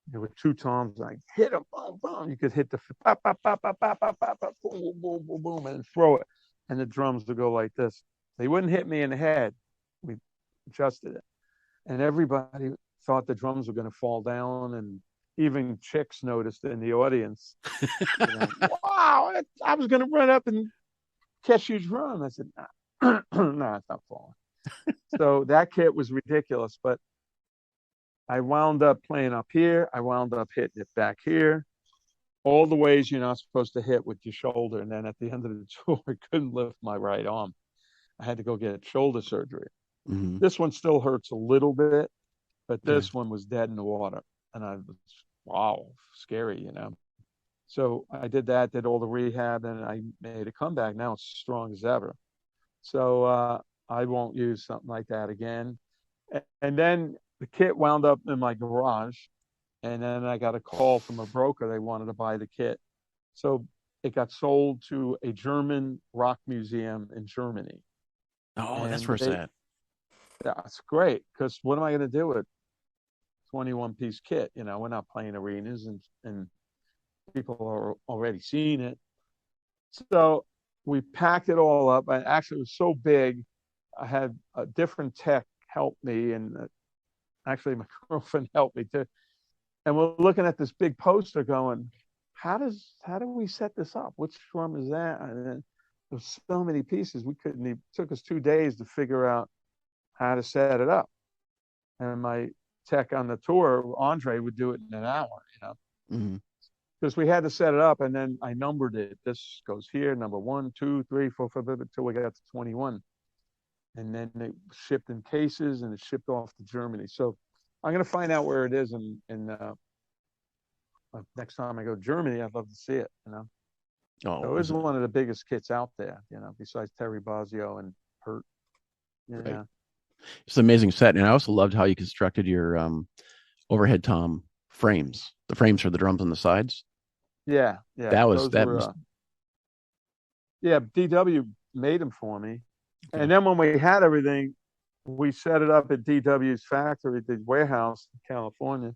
There were 2 toms. I hit them, boom, boom. You could hit the pop, pop, pop, pop, pop, pop, pop, pop, boom, boom, boom, boom, and throw it. And the drums would go like this. They wouldn't hit me in the head. We adjusted it. And everybody thought the drums were going to fall down. And even chicks noticed in the audience. Wow, I was going to run up and catch your drum. I said, nah, nah, it's not falling. So that kit was ridiculous, but I wound up playing up here. I wound up hitting it back here. All the ways you're not supposed to hit with your shoulder. And then at the end of the tour, I couldn't lift my right arm. I had to go get shoulder surgery. Mm-hmm. This one still hurts a little bit, but this one was dead in the water. And I was, wow, scary, So I did that, did all the rehab, and I made a comeback. Now it's strong as ever. So I won't use something like that again. And then the kit wound up in my garage, and then I got a call from a broker. They wanted to buy the kit. So it got sold to a German rock museum in Germany. Oh, and that's where it's at. That's great, because what am I going to do with 21-piece kit? We're not playing arenas, and people are already seeing it. So we packed it all up. And actually, it was so big, I had a different tech help me, and actually my girlfriend helped me too. And we're looking at this big poster going, how do we set this up? Which drum is that? And then there's so many pieces. It took us 2 days to figure out how to set it up. And my tech on the tour, Andre, would do it in an hour, Mm-hmm. Because we had to set it up, and then I numbered it. This goes here, number 1, 2, 3, 4, 5, until we got to 21. and then they shipped in cases and it shipped off to Germany. So I'm going to find out where it is, next time I go to Germany, I'd love to see it. So Oh, it was one of the biggest kits out there. Besides Terry Bozzio and Hurt. Yeah. right. It's an amazing set, and I also loved how you constructed your overhead tom frames. The frames for the drums on the sides. Yeah. Those Those were. Yeah, DW made them for me, Okay. and then when we had everything, we set it up at DW's factory, the warehouse in California,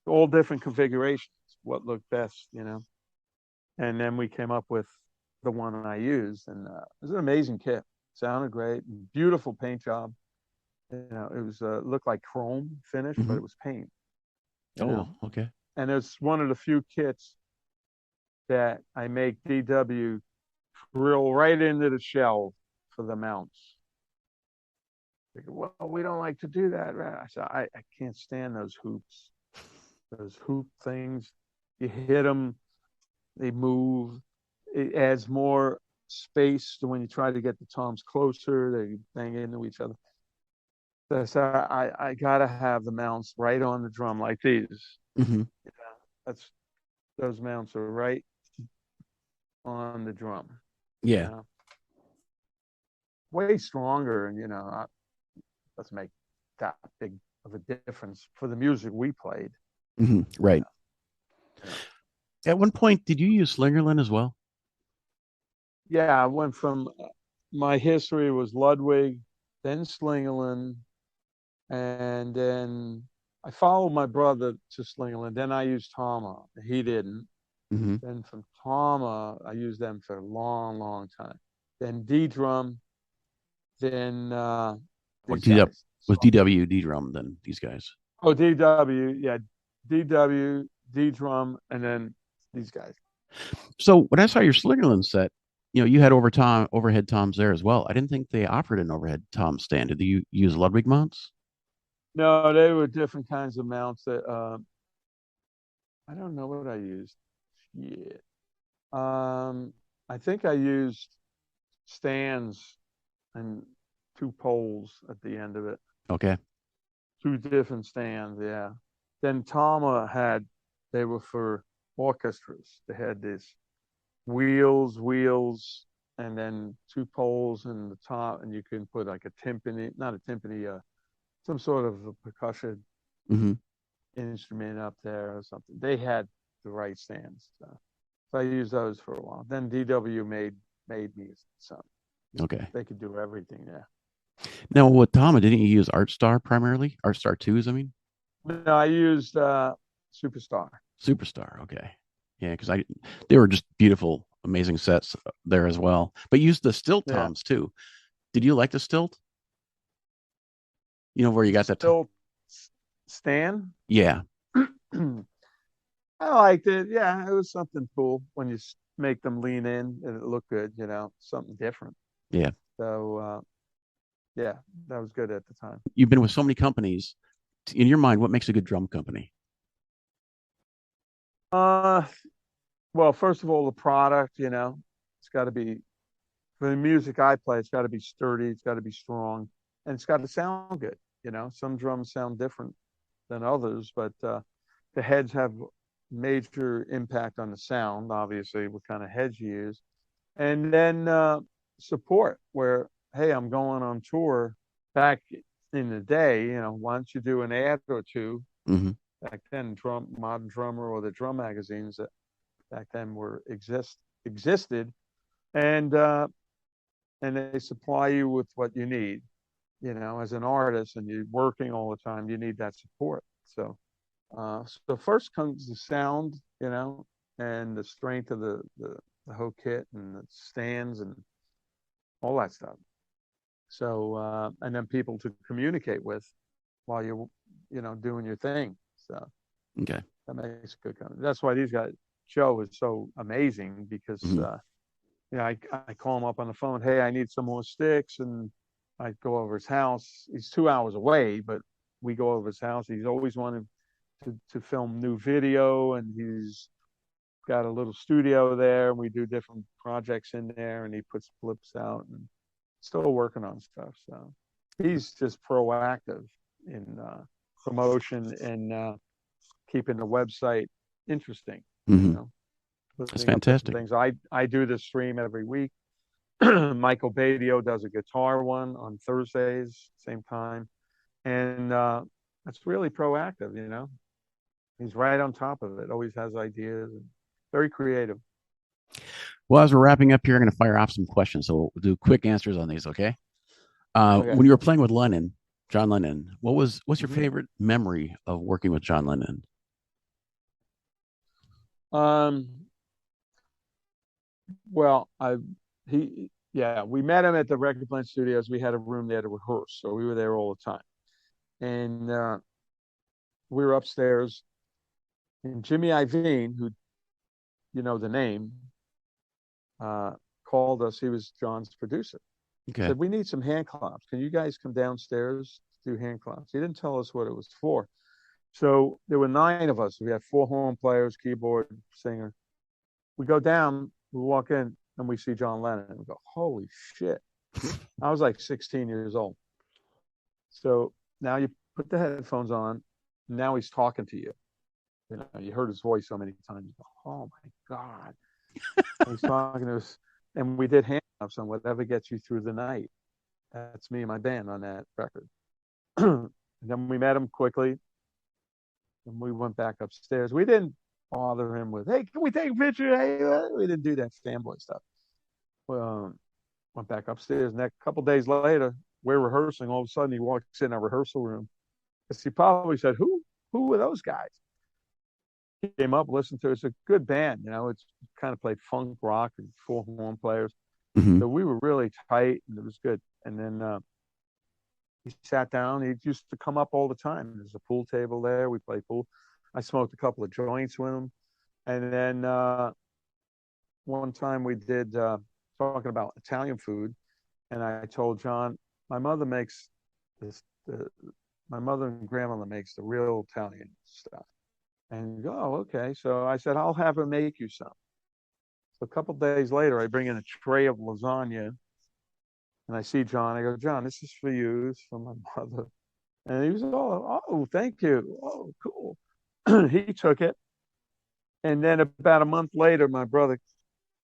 all different configurations, what looked best, and then we came up with the one I used, and it was an amazing kit. Sounded great, beautiful paint job. It was looked like chrome finish, but it was paint. Okay. And it's one of the few kits that I make DW drill right into the shell for the mounts. Well, we don't like to do that. I said, I can't stand those hoops. Those hoop things, you hit them, they move. It adds more space to when you try to get the toms closer, they bang into each other. So I gotta have the mounts right on the drum like these. Mm-hmm. Those mounts are right on the drum. Yeah. Way stronger, and doesn't make that big of a difference for the music we played. Mm-hmm. Right. At one point, did you use Slingerland as well? Yeah, I went from my history was Ludwig, then Slingerland, and then I followed my brother to Slingerland. Then I used Tama. He didn't. Mm-hmm. Then from Tama, I used them for a long, long time. Then D drum. Then these guys. Was DWD drum then these guys? Oh, DW, yeah, DW, D drum, and then these guys. So when I saw your Slingerland set, you had overhead toms there as well. I didn't think they offered an overhead tom stand. Did you use Ludwig mounts? No, they were different kinds of mounts that I don't know what I used. Yeah. I think I used stands and two poles at the end of it. Okay. Two different stands, yeah. Then Tama they were for orchestras. They had this wheels, and then two poles in the top, and you can put like a timpani, not a timpani, some sort of a percussion Mm-hmm. instrument up there or something. They had the right stands. So I used those for a while. Then DW made me some. Okay. They could do everything there. Now with Tama, didn't you use Art Star primarily? Art Star 2s, I mean? No, I used Superstar. Superstar, okay. Yeah, because they were just beautiful, amazing sets there as well. But you used the stilt toms too. Did you like the stilt? Where you got that stilt stand? Yeah. I liked it. Yeah, it was something cool when you make them lean in and it looked good, something different. Yeah. So, yeah, that was good at the time. You've been with so many companies. In your mind, what makes a good drum company? Well, first of all, the product, it's got to be, for the music I play, it's got to be sturdy, it's got to be strong, and it's got to sound good. Some drums sound different than others, but the heads have major impact on the sound, obviously, what kind of heads you use. And then support, where, hey, I'm going on tour. Back in the day, why don't you do an ad or two? Mm-hmm. Back then, Modern Drummer or the drum magazines that back then existed, and they supply you with what you need. As an artist, and you're working all the time, you need that support. So first comes the sound, and the strength of the whole kit and the stands and all that stuff. So and then people to communicate with while you're doing your thing. So okay, that makes a good company. That's why these guys Joe is so amazing, because I call him up on the phone, hey, I need some more sticks, and I go over his house. He's 2 hours away, but we go over his house. He's always wanted to film new video, and he's got a little studio there, and we do different projects in there, and he puts clips out. And still working on stuff. So he's just proactive in promotion and keeping the website interesting. Mm-hmm. You know, That's putting up different fantastic. things. I do this stream every week. Michael Badio does a guitar one on Thursdays, same time, and it's really proactive. You know, he's right on top of it. Always has ideas. And very creative. Well, as we're wrapping up here, I'm going to fire off some questions. So we'll do quick answers on these, okay? Okay. When you were playing with Lennon, John Lennon, what's your Mhm. favorite memory of working with John Lennon? Well, we met him at the Record Plant Studios. We had a room there to rehearse, so we were there all the time. And we were upstairs, and Jimmy Iovine, who you know the name, called us. He was John's producer. Okay. Said, "We need some hand claps. Can you guys come downstairs to do hand claps?" He didn't tell us what it was for. So there were 9 of us. We had 4 horn players, keyboard, singer. We go down, we walk in, and we see John Lennon. We go, "Holy shit." I was like 16 years old. So now you put the headphones on. Now he's talking to you. You know, you heard his voice so many times. You go, "Oh my God." He's talking to us. And we did hand claps on Whatever Gets You Through the Night. That's me and my band on that record. And then we met him quickly. And we went back upstairs. We didn't bother him with, "Hey, can we take a picture?" Hey, we didn't do that fanboy stuff. Went back upstairs. And a couple days later, we're rehearsing. All of a sudden, he walks in our rehearsal room. Because he probably said, who were those guys? He came up, listened to it. It's a good band. You know, it's kind of played funk rock and 4 horn players. Mm-hmm. So we were really tight, and it was good. And then he sat down. He used to come up all the time. There's a pool table there. We played pool. I smoked a couple of joints with him. And then one time we did talking about Italian food, and I told John, my mother makes this. My mother and grandmother makes the real Italian stuff. And go, "Oh, okay." So I said, "I'll have her make you some." So a couple of days later, I bring in a tray of lasagna, and I see John. I go, "John, this is for you. It's from my mother." And he was, "Oh, thank you. Oh, cool." He took it. And then about a month later, my brother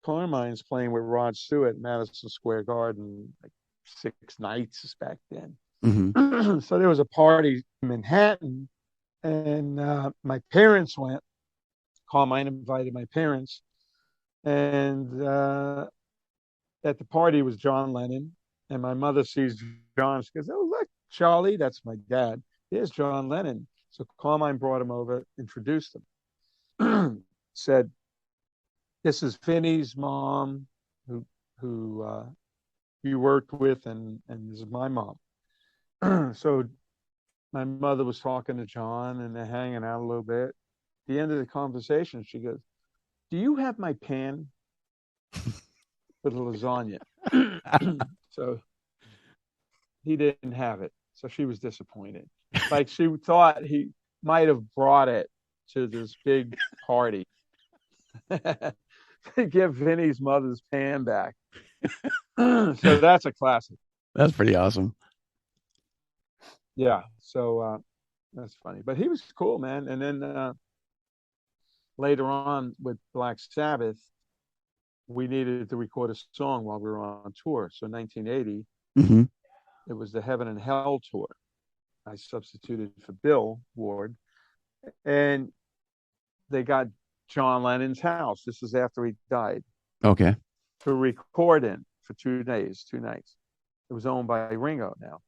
Carmine's playing with Rod Stewart at Madison Square Garden, like 6 nights back then. Mm-hmm. So there was a party in Manhattan, and my parents went. Carmine invited my parents, and at the party was John Lennon, and my mother sees John. She goes, "Oh, look, Charlie, that's my dad. There's John Lennon." So Carmine brought him over, introduced him, said, "This is Vinny's mom, who you worked with, and this is my mom." So my mother was talking to John, and they're hanging out a little bit. At the end of the conversation, she goes, "Do you have my pan with the lasagna?" So he didn't have it. So she was disappointed. Like she thought he might have brought it to this big party to give Vinny's mother's pan back. So that's a classic. That's pretty awesome. Yeah. So that's funny. But he was cool, man. And then later on with Black Sabbath, we needed to record a song while we were on tour. So 1980, Mm-hmm. it was the Heaven and Hell tour. I substituted for Bill Ward, and they got John Lennon's house. This is after he died, Okay. to record in for 2 days, 2 nights. It was owned by Ringo now.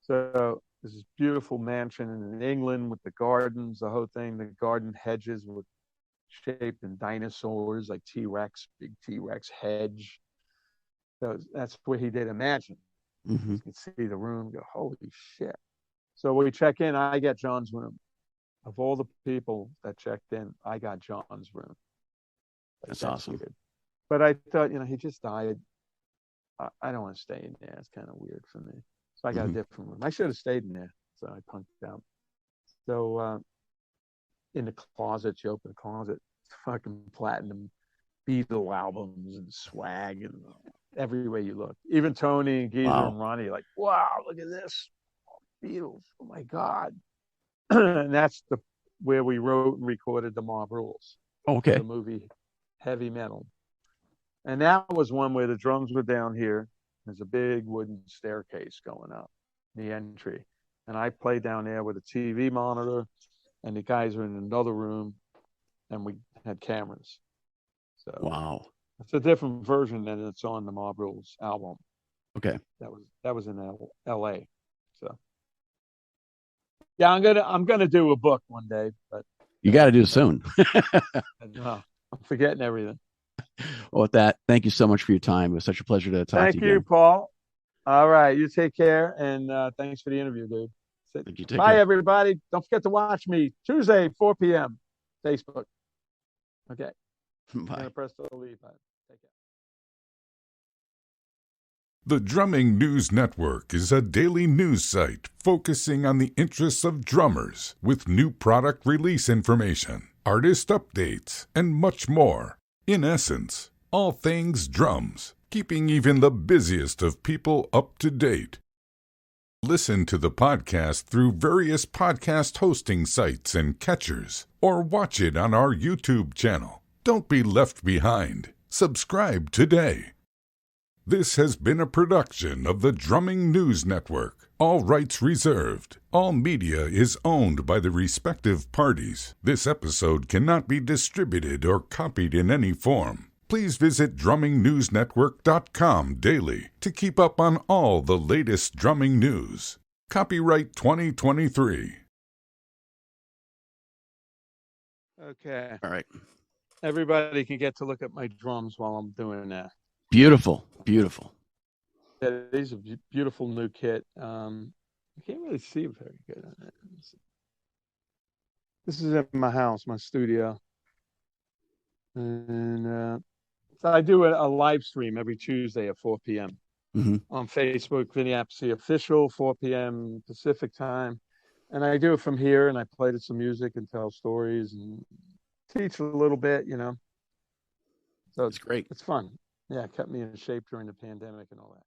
So this is beautiful mansion in England with the gardens, the whole thing. The garden hedges were shaped in dinosaurs, like T-Rex, big T-Rex hedge. So that's where he did Imagine. Mm-hmm. You can see the room, go, "Holy shit." So when we check in, I get John's room. Of all the people that checked in, I got John's room. That's awesome. Weird. But I thought, he just died. I don't want to stay in there. It's kind of weird for me. So I got a different room. I should have stayed in there. So I punked out. So in the closet, you open the closet, fucking platinum Beatle albums and swag and every way you look. Even Tony and Geezer Wow. and Ronnie, like, wow, look at this. Beatles. Oh my God. And that's where we wrote and recorded the Mob Rules for Okay. the movie Heavy Metal. And that was one where the drums were down here. There's a big wooden staircase going up the entry. And I played down there with a TV monitor, and the guys were in another room, and we had cameras. So Wow. it's a different version than it's on the Mob Rules album. Okay. That was in L.A. So yeah, I'm gonna do a book one day, but You got to do it soon. I'm forgetting everything. Well, with that, thank you so much for your time. It was such a pleasure to talk Thank to you. you, Again. Paul. All right, you take care, and thanks for the interview, dude. Thank you. Take Bye, care. everybody. Don't forget to watch me Tuesday, 4 p.m. Facebook. Okay. I'm Bye. gonna press the leave button. Take care. The Drumming News Network is a daily news site focusing on the interests of drummers with new product release information, artist updates, and much more. In essence, all things drums, keeping even the busiest of people up to date. Listen to the podcast through various podcast hosting sites and catchers, or watch it on our YouTube channel. Don't be left behind. Subscribe today. This has been a production of the Drumming News Network. All rights reserved. All media is owned by the respective parties. This episode cannot be distributed or copied in any form. Please visit drummingNewsNetwork.com daily to keep up on all the latest drumming news. Copyright 2023. Okay. All right. Everybody can get to look at my drums while I'm doing that. Beautiful. Beautiful. Yeah, these are beautiful new kit. I can't really see it very good on it. This is at my house, my studio. And so I do a live stream every Tuesday at 4 p.m. Mm-hmm. on Facebook, Vinny Appice Official, 4 p.m. Pacific time. And I do it from here, and I play to some music and tell stories and teach a little bit, you know. So That's great. It's fun. Yeah, it kept me in shape during the pandemic and all that.